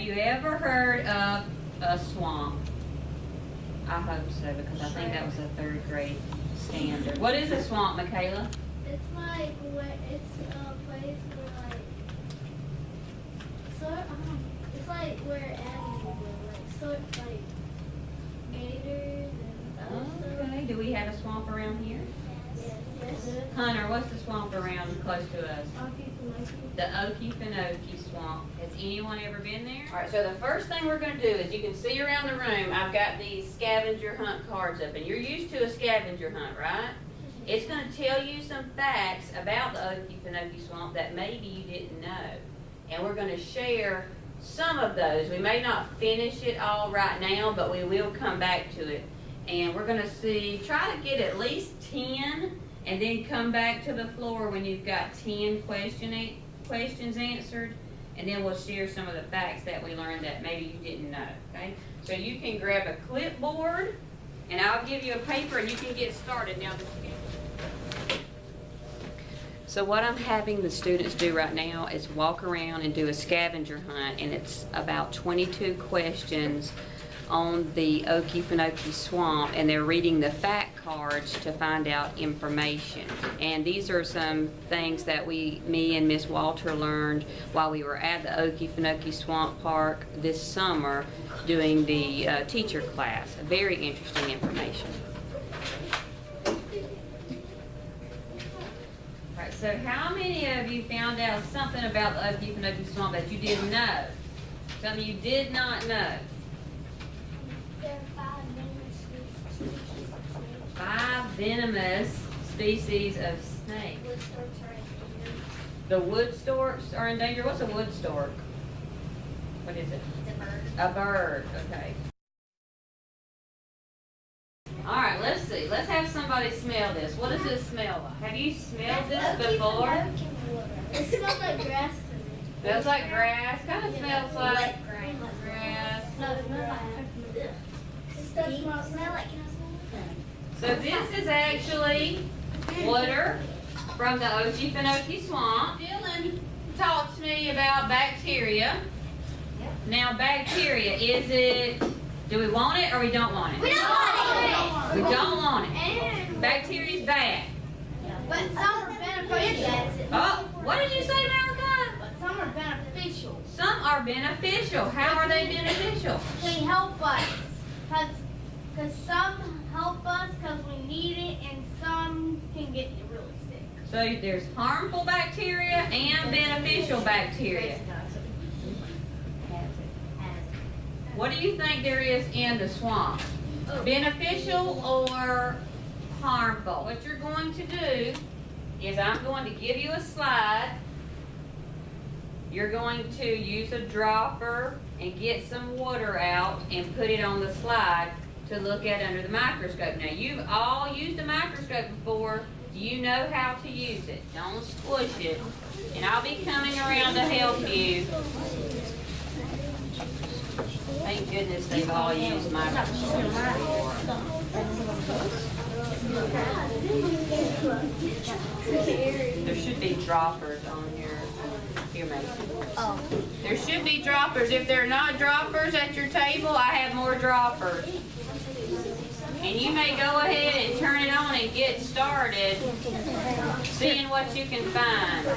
you ever heard of a swamp? I hope so, because I think that was a 3rd grade standard. What is a swamp, Michaela? It's like where it's a place where it's like where animals live, like gators and stuff. Okay. Do we have a swamp around here? Yes. Hunter, what's the swamp around close to us? Okefenokee. The Okefenokee Swamp. Has anyone ever been there? All right, so the first thing we're going to do is, you can see around the room, I've got these scavenger hunt cards up, and you're used to a scavenger hunt, right? It's going to tell you some facts about the Okefenokee Swamp that maybe you didn't know. And we're going to share some of those. We may not finish it all right now, but we will come back to it. And we're going to try to get at least 10, and then come back to the floor when you've got 10 questions answered. And then we'll share some of the facts that we learned that maybe you didn't know, okay? So you can grab a clipboard, and I'll give you a paper, and you can get started now. So what I'm having the students do right now is walk around and do a scavenger hunt, and it's about 22 questions on the Okefenokee Swamp, and they're reading the fact cards to find out information. And these are some things that me and Miss Walter learned while we were at the Okefenokee Swamp Park this summer doing the teacher class. Very interesting information. Alright, so how many of you found out something about the Okefenokee Swamp that you didn't know? Something you did not know? There are 5 venomous species of snake. wood storks are endangered. The wood storks are in danger. What's a wood stork? What is it? It's a bird. A bird. Okay. All right. Let's see. Let's have somebody smell this. What does it smell like? Have you smelled this before? It smells like grass to me. Smells like grass. Kind of smells like grass. grass. No, it smells like it does smell like. So this is actually water from the Okefenokee Swamp. Dylan talked to me about bacteria. Now bacteria, do we want it or we don't want it? We don't want it. We don't want it. And Bacteria is bad. but some are beneficial. Oh, what did you say, Malachi? But some are beneficial. Some are beneficial. How are they beneficial? They help us, cause some help us because we need it, and some can get you really sick. So there's harmful bacteria and beneficial bacteria. What do you think there is in the swamp? Beneficial or harmful? What you're going to do is I'm going to give you a slide. You're going to use a dropper and get some water out and put it on the slide to look at under the microscope. Now, you've all used a microscope before. Do you know how to use it? Don't squish it. And I'll be coming around to help you. Thank goodness they've all used microscopes before. There should be droppers on your Mason. Oh. There should be droppers. If there are not droppers at your table, I have more droppers. And you may go ahead and turn it on and get started seeing what you can find.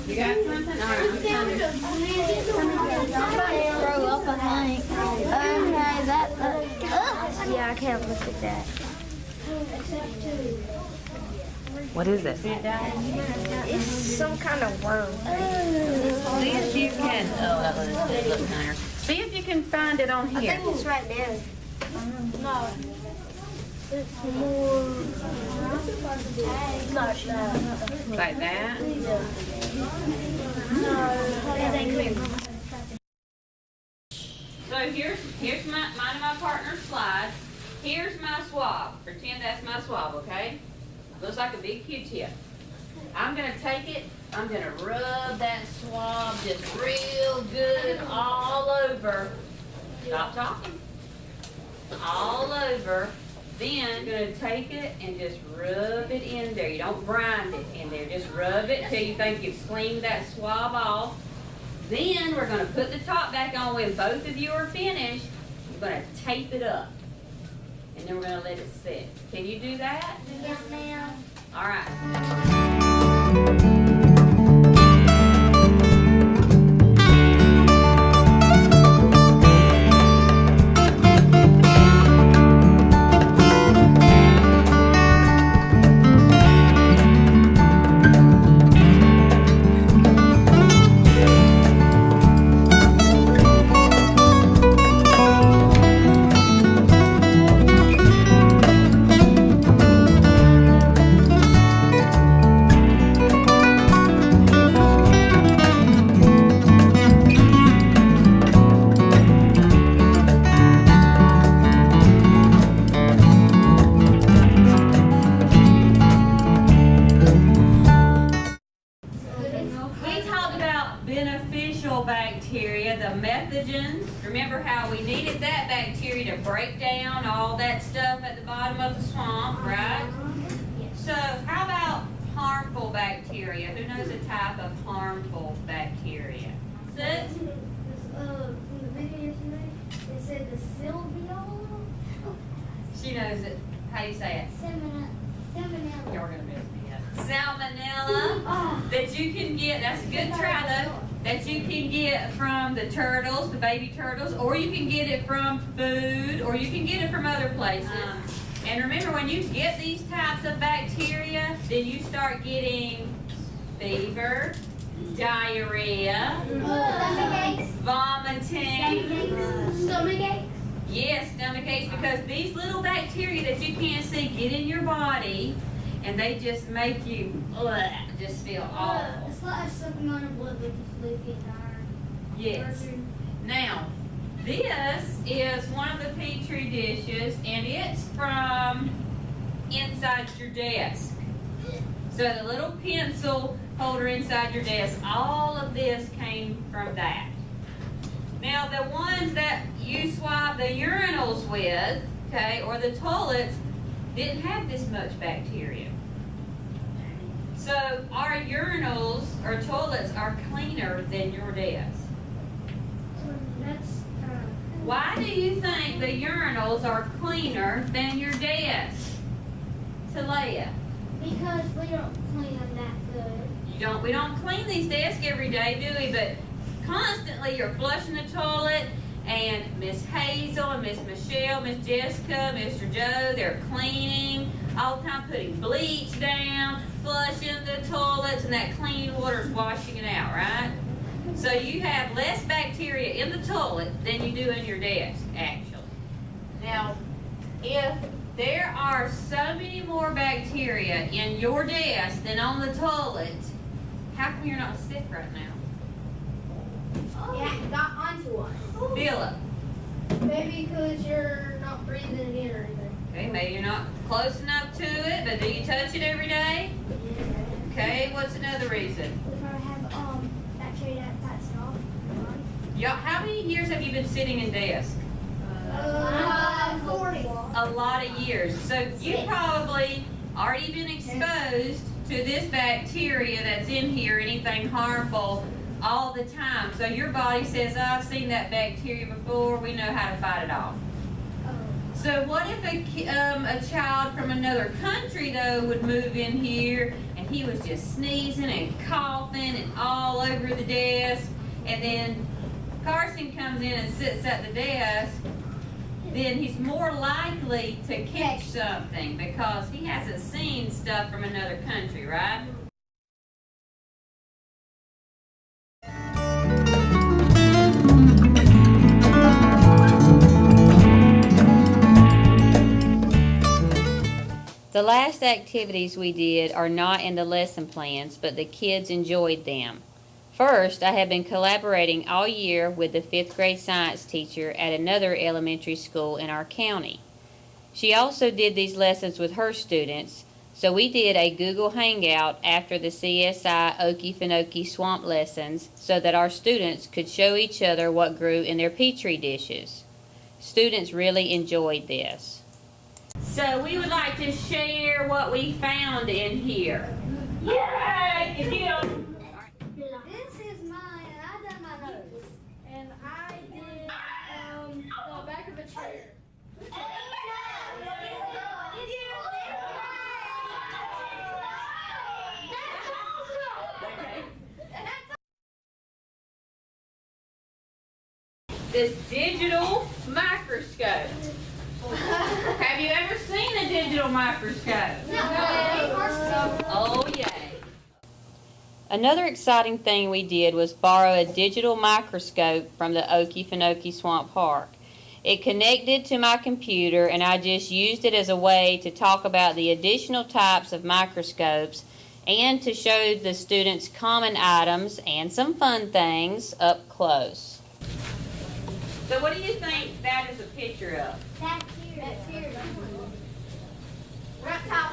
You got something? All right, I'm coming. Throw up, I think. Okay, that. Yeah, I can't look at that. What is it? It's some kind of worm. See if you can. Oh, that looks nicer. See if you can find it on I here. think it's right there. No. It's more like that. Like that? No. So here's mine and my partner's slide. Here's my swab. Pretend that's my swab, okay? Looks like a big Q-tip. I'm gonna take it, I'm gonna rub that swab just real good all over. Stop talking. All over. Then you're gonna take it and just rub it in there. You don't grind it in there. Just rub it till you think you've cleaned that swab off. Then we're gonna put the top back on when both of you are finished. We're gonna tape it up. And then we're gonna let it sit. Can you do that? Yes, ma'am. All right. Beneficial bacteria, the methogens. Remember how we needed that bacteria to break down all that stuff at the bottom of the swamp, right? So how about harmful bacteria? Who knows a type of harmful bacteria? Sis? From the video yesterday, it said the Silvio. She knows it. How do you say it? Salmonella. You're gonna miss me. Salmonella that you can get, that's a good try though, that you can get from the turtles, the baby turtles, or you can get it from food, or you can get it from other places. And remember, when you get these types of bacteria, then you start getting fever, diarrhea, vomiting. Stomach aches. Yes, stomach aches, because these little bacteria that you can't see get in your body, and they just make you just feel awful. It's like sucking on a blood like it's leaking iron. Yes. Now, this is one of the Petri dishes, and it's from inside your desk. So the little pencil holder inside your desk, all of this came from that. Now, the ones that you swab the urinals with, okay, or the toilets, didn't have this much bacteria. So our urinals or toilets are cleaner than your desk. Why do you think the urinals are cleaner than your desk, Talia? Because we don't clean them that good. We don't clean these desks every day, do we? But constantly you're flushing the toilet, and Miss Hazel and Miss Michelle, Miss Jessica, Mr. Joe, they're cleaning all the time, putting bleach down, flushing the toilets, and that clean water's washing it out, right? So you have less bacteria in the toilet than you do in your desk, actually. Now, if there are so many more bacteria in your desk than on the toilet, how come you're not sick right now? Yeah, it got onto us. Philip. Maybe because you're not breathing it in or anything. Okay, maybe you're not close enough to it, but do you touch it every day? Okay, what's another reason? We probably have bacteria that fights it off. Y'all, how many years have you been sitting in desk? 40. A lot of years. So you probably already been exposed to this bacteria that's in here, anything harmful, all the time. So your body says, oh, I've seen that bacteria before, we know how to fight it off. So what if a child from another country, though, would move in here and he was just sneezing and coughing and all over the desk, and then Carson comes in and sits at the desk, then he's more likely to catch something because he hasn't seen stuff from another country, right? The last activities we did are not in the lesson plans, but the kids enjoyed them. First, I have been collaborating all year with the 5th grade science teacher at another elementary school in our county. She also did these lessons with her students, so we did a Google Hangout after the CSI Okefenokee Swamp lessons so that our students could show each other what grew in their petri dishes. Students really enjoyed this. So we would like to share what we found in here. Yay! This is mine, and I done my nose. And I did the back of a chair. This digital microscope. Have you ever seen a digital microscope? No. Oh, yay. Another exciting thing we did was borrow a digital microscope from the Okefenokee Swamp Park. It connected to my computer, and I just used it as a way to talk about the additional types of microscopes and to show the students common items and some fun things up close. So what do you think that is a picture of? That's here. Reptile